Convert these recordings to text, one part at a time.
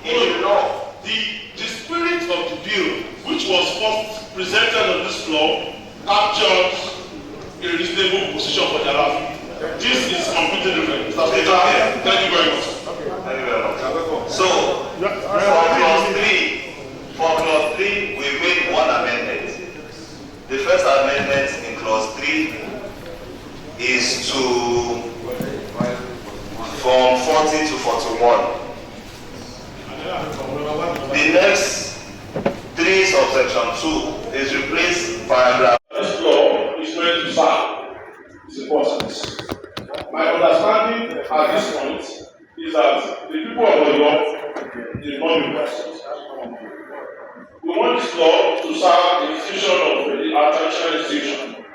in the law. The spirit of the bill, which was first presented on this floor, captured a reasonable position for the Alafi. This is completely different. Mr. Speaker, thank you very much. Thank you very much. So, for clause 3, we made one amendment. The first amendment in clause 3 is to from 40 to 41. The next 3 subsection 2 is replaced paragraph. This law is meant to serve. It's important. My understanding at this point is that the people of the law is not important. We want this law to serve the institution of the attention institution.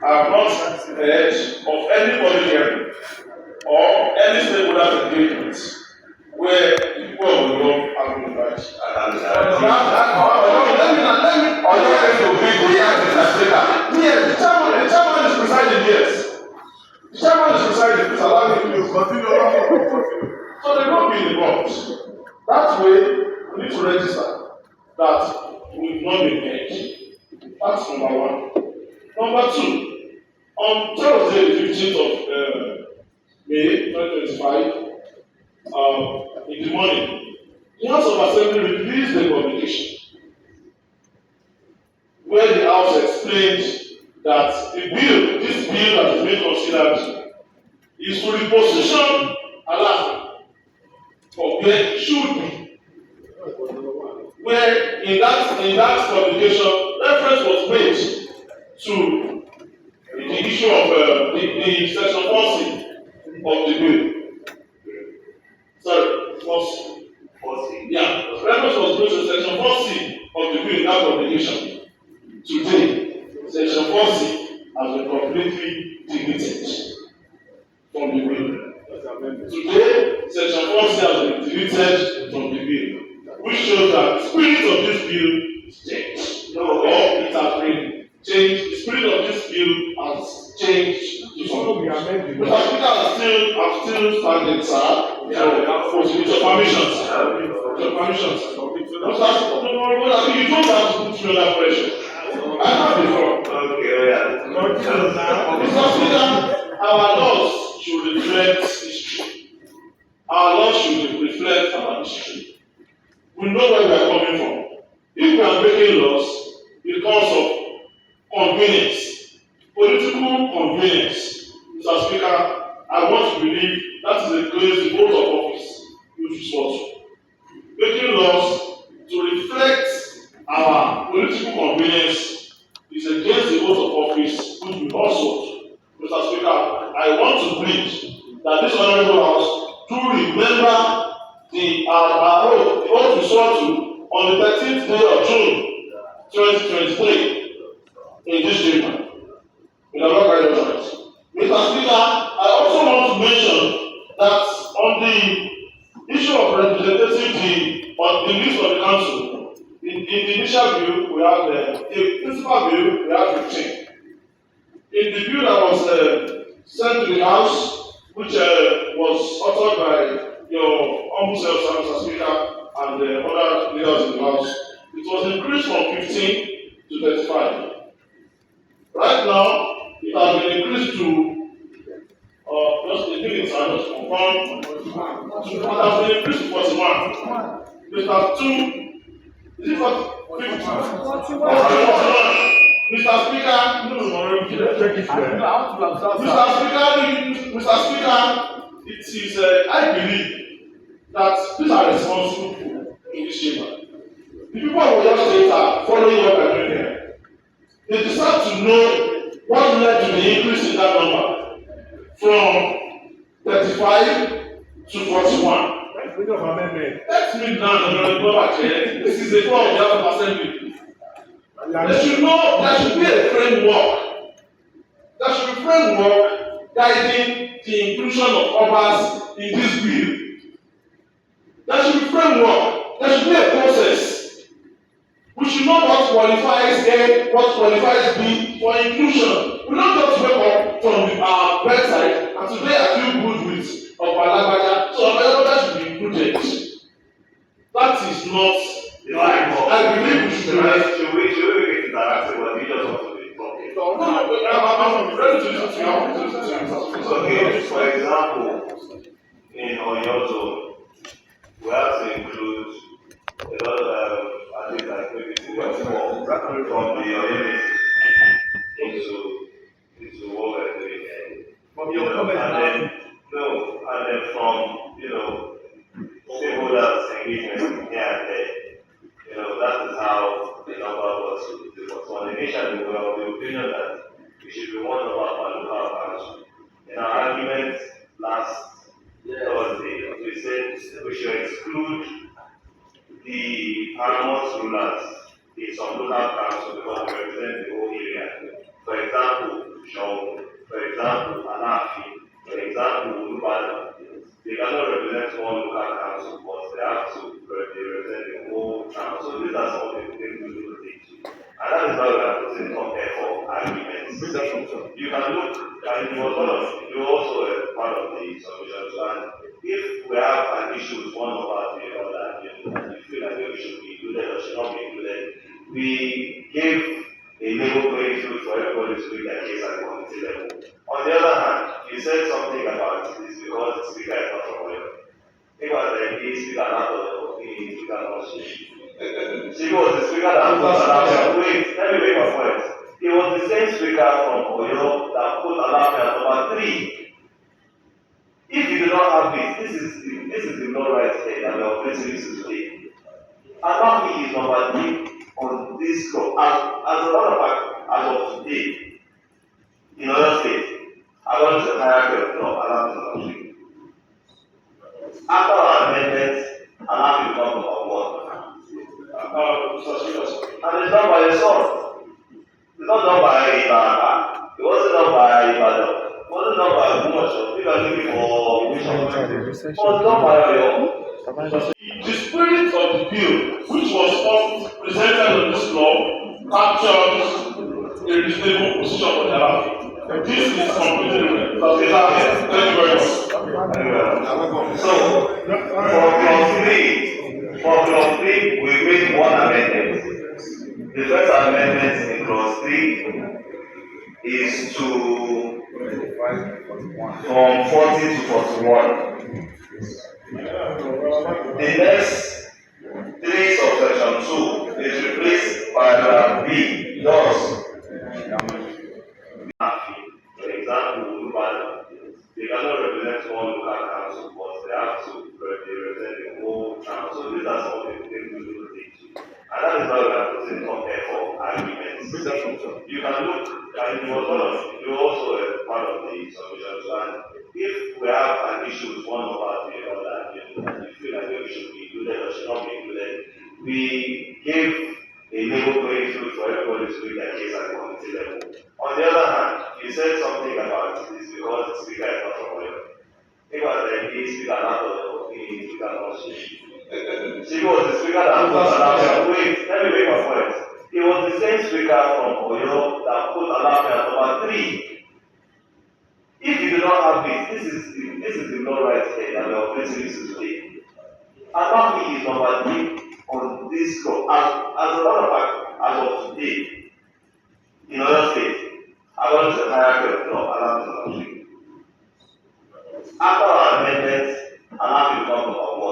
I have not heard of anybody here or any stakeholder engagement where the people of the law have been invited. Yes, the chairman is presiding, yes. The chairman is presiding, please allow me to continue. So they will be involved. That way, we need to register that we've not been paid. That's number 1. Number 2, on Thursday, the 15th of May 2025, in the morning, the House of Assembly released the communication where the House explained that this bill that is being considered is to reposition Alafi from where it should be. Where in that communication, reference was made to the issue of the section 40 of the bill. Sorry, 40. Yeah, reference was made to section 40 of the bill in that communication. Today, section 40 has been completely deleted from the bill. Today, section 40 has been deleted from the bill, which shows that the spirit of this bill is changed. Or it has been changed. The spirit of this bill has changed to something. But I'm still standing, sir. With your permission, sir. With your permission, sir. You don't have to put me under pressure. I have before. Okay, yeah. Mr. Speaker, our laws should reflect history. Our laws should reflect our history. We know where we are coming from. If we are making laws because of convenience, political convenience, Mr. Speaker, I want to believe that is against the oath of office, which is what? Making laws to reflect our political convenience is against the oath of office, which we also, Mr. Speaker, I want to plead that this honorable house do remember the oath we swore to on the 13th day of June 2023 in this chamber. In the Lord guide us. Mr. Speaker, I also want to mention that on the issue of representative on the list of the council, in the initial bill, we have the principal bill, we have 15. In the bill that was sent to the House, which was authored by your humble self, Mr. Speaker, and the other leaders in the House, it was increased from 15 to 35. Right now, it has been increased to just the minutes are just confirmed. It has been increased to 41. Mr. 2. Is it 40? 41. Mr. Speaker, Mr. Speaker, it is, I believe that these are responsible people in this chamber. The people of Oyo State are following what I'm doing here. They deserve to know what led to the increase in that number from 35 to 41. Let's read now the number here. This is the floor of the House of Assembly. There should be a framework. There should be a framework guiding the inclusion of others in this bill. There should be a framework. There should be a process. We should know what qualifies A, what qualifies B for inclusion. We don't just wake up from our bedside and today I feel good with Obalagbaya, so Obalagbaya should be included. That is not right. I believe we should make it interactive, but you just want to be talking. No, I'm ready to listen to you. I want to listen to you. Okay, for example, in Oyo zone, we have to include a lot of, I think like maybe 2.4 from the Oyo into what we're doing. From your comment, And then from, stakeholders engagement here and there. That is how the number was different. So initially, we were of the opinion that we should be one of our local council. In our argument last Thursday, we said we should exclude the paramount rulers in some local council because they represent the whole area. For example, Sean, for example, Anafi, for example, Ulubana. They cannot represent one local council, but they have to represent the whole town. So these are some of the things we do teach. And that is why we are putting some effort arguments. You can look, and you also a part of the solution. And if we have an issue with one of us, the other, you feel like we should be included or should not be included, we give a level playing field for everybody to do their case at the community level. On the other hand, you said something about this because the speaker is not from Oyo. Think about the speaker not of the speaker not she was the speaker that put Alafia. Wait, let me make a point. It was the same speaker from Oyo that put Alafia number 3. If you do not have this is the law right here that we are operating this today. Alafia is number 3 on this law. As a matter of fact, as of today, in other states, according to the hierarchy of law, Alafia is number 3. After our amendments, Alafia becomes number 1. And it's done by a son. It's not done by Ibaraka. It wasn't done by Ibadan. It wasn't done by Gumasho. People are looking for Bishop. It was done by Oyo. The spirit of the bill, which was first presented on this law, captures a reasonable position for the Alafia. This is completely different. Thank you very much. So, for clause 3, we made one amendment. The first amendment in clause 3 is to from 40 to 41. The next 3 subsection 2 is replaced by paragraph B. Thus, for example, they cannot represent one local council, but they have to represent the whole town. So these are some of the things we do teach. And that is why we are putting some effort arguments. You can look, and you also a part of the solution. And if we have an issue with one of us, the other, you feel like we should be included or should not be included, we give a level playing field for everybody to do their case at the community level. On the other hand, you said something about this because the speaker is not from Oyo. Think about the speaker not of the speaker not she was the speaker that put Alafia. Wait, let me make a point. It was the same speaker from Oyo that put Alafia number 3. If you do not have this is the law right here that we are operating this today. Alafia is number 3 on this law. As a matter of fact, as of today, in other states, according to the hierarchy of law, Alafia is number 3. After our amendments, Alafia becomes number 1.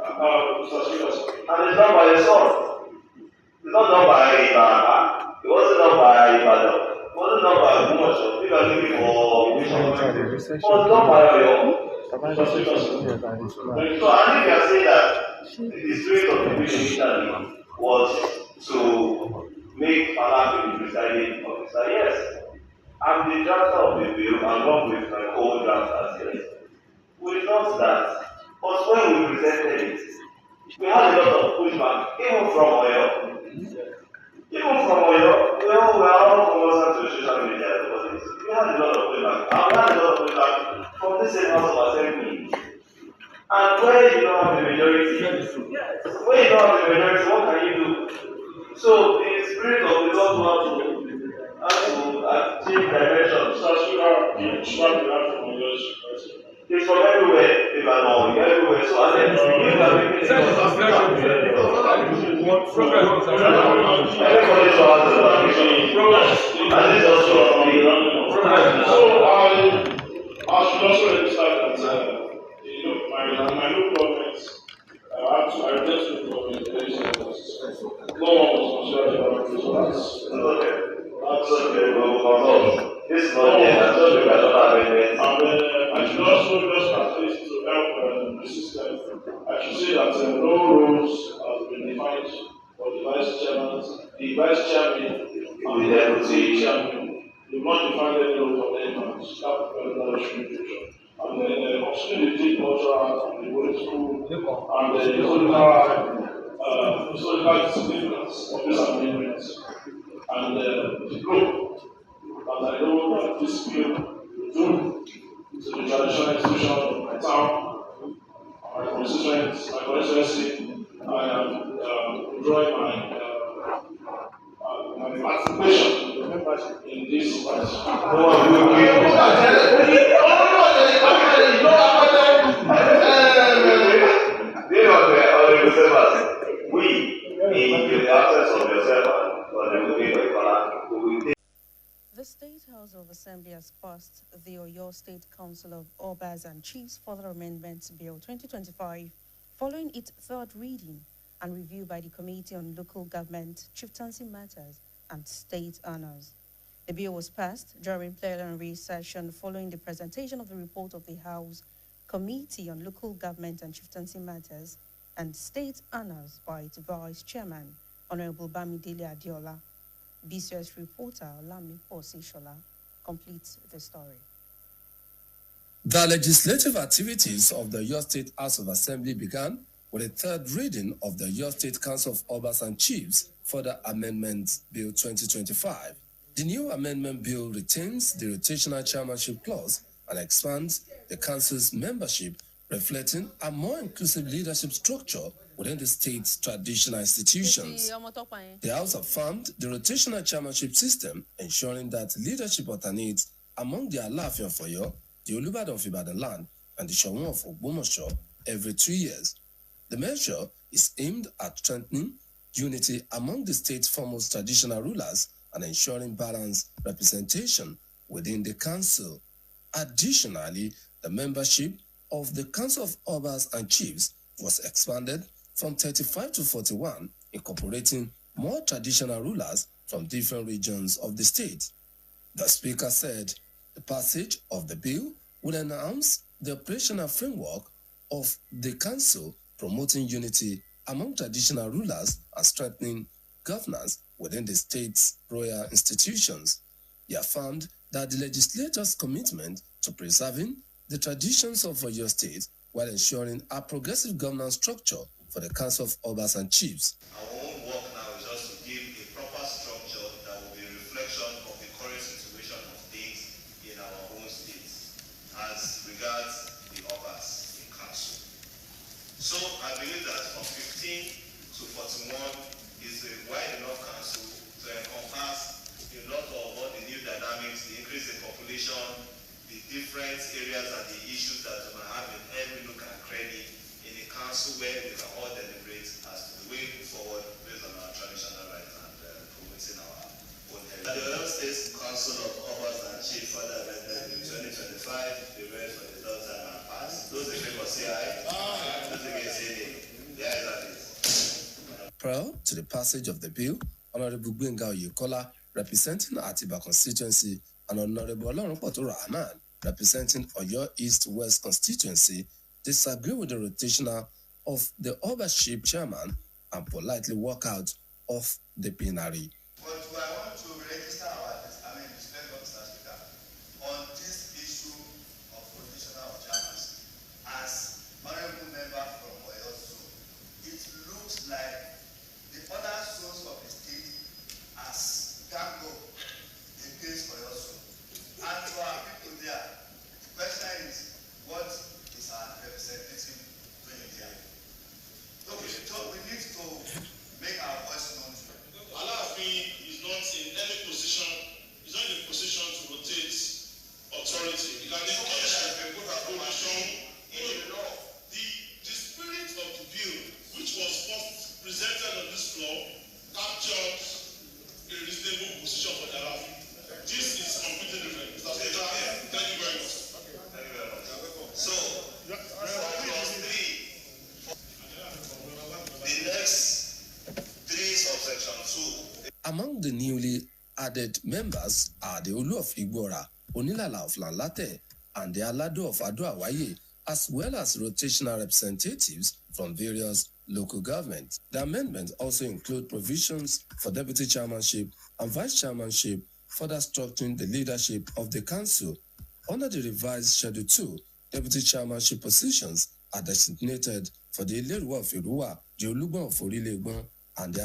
And it's done by a son. It's not done by Ibaraka. It wasn't done by Ibadan. It wasn't done by Gumasho. People are looking for Bishop. It was done by Oyo. So I think you are saying that the spirit of the bill initially was to make Alafia the presiding officer. Yes, I'm the drafter of the bill along with my co-drafters. Yes, we thought that. But when we presented it, we had a lot of pushback, even from Oyo. We were all conversant to social media about this. We had a lot of pushback. And we had a lot of pushback from this same House of Assembly. And when you don't have the majority, what can you do? So the spirit of the Lord has to change direction. It's from everywhere, everywhere. So I think you are making Everybody saw the permission. And it's also So I should also register that my local government I attend to the government election. No one was considered about this. So that's okay. This is not yet. I'm sure you cannot have anything. And I should also just at least to help the system. I should say that no rules have been defined for the vice chairman, the vice chairman, and the deputy chairman. We not defined any role for them and staff should be future. And then considering the deep cultural and the Holy School and the historical significance of this amendment and the group that I know that this bill will do to the traditional institution of my town, my constituency. I am withdrawing my participation in this We, in the absence of yourself and the movie, the State House of Assembly has passed the Oyo State Council of Obas and Chiefs Further Amendments Bill 2025 following its third reading and review by the Committee on Local Government, Chieftaincy Matters and State Honors. The bill was passed during plenary session following the presentation of the report of the House Committee on Local Government and Chieftaincy Matters and State Honors by its Vice Chairman, Honorable Bamidele Adiola. BCS reporter Lami Osishola completes the story. The legislative activities of the Oyo State House of Assembly began with a third reading of the Oyo State Council of Obas and Chiefs Further Amendment Bill 2025. The new amendment bill retains the rotational chairmanship clause and expands the council's membership, reflecting a more inclusive leadership structure within the state's traditional institutions. The House affirmed the rotational chairmanship system, ensuring that leadership alternates among the Alaafin of Oyo, the Olubadan of Ibadan land, and the Shawun of Ogbomoso every 2 years. The measure is aimed at strengthening unity among the state's foremost traditional rulers and ensuring balanced representation within the council. Additionally, the membership of the Council of Obas and Chiefs was expanded from 35 to 41, incorporating more traditional rulers from different regions of the state. The Speaker said the passage of the bill will enhance the operational framework of the Council, promoting unity among traditional rulers and strengthening governance within the state's royal institutions. He affirmed that the legislature's commitment to preserving the traditions of Oyo State while ensuring a progressive governance structure for the Council of Obas and Chiefs. Our own work now is just to give a proper structure that will be a reflection of the current situation of things in our own states as regards the Obas in Council. So I believe that from 15 to 41 is a wide enough council to encompass a lot of all the new dynamics, the increase in population, the different areas and the issues that we might have in every look and credit in a council where we can all deliberate as to the way forward based on our traditional rights and promoting our own heritage. The Oyo State Council of Obas and Chiefs Further Amendment in 2025, the rest for the third time and pass. Those in favor say aye. Those against say nay. The ayes have it. Prior to the passage of the bill, Honorable Gbenga Oyèkọ́lá, representing Atiba constituency, and Honorable Olorun Rahman, representing Oyo East West constituency, disagree with the rotational of the Obaship chairman and politely walk out of the plenary. But I want to register display Mr. Speaker, on this issue of rotational of chairmans. As honorable member from Oyo Zone, it looks like the other zones of the state as Gango against Oyo Zone. And to our people there, the question is, what is our representative doing there? So we need to make our voice known to them. Alaafin is not in any position, is not in a position to rotate authority. The spirit of the bill, which was first presented on this law captured a reasonable position for their life. This is completely different. Mr. Speaker, thank you very much. Thank you very much. So, the next 3 subsection 2. Among the newly added members are the Olu of Igbora, Onilala of Lanlate, and the Alado of Ado-Awaye, as well as rotational representatives from various local governments. The amendments also include provisions for deputy chairmanship and vice chairmanship, further structuring the leadership of the council. Under the revised Schedule 2, deputy chairmanship positions are designated for the Ileruwa of Iruwa, the Olugban of Orilegbon, and the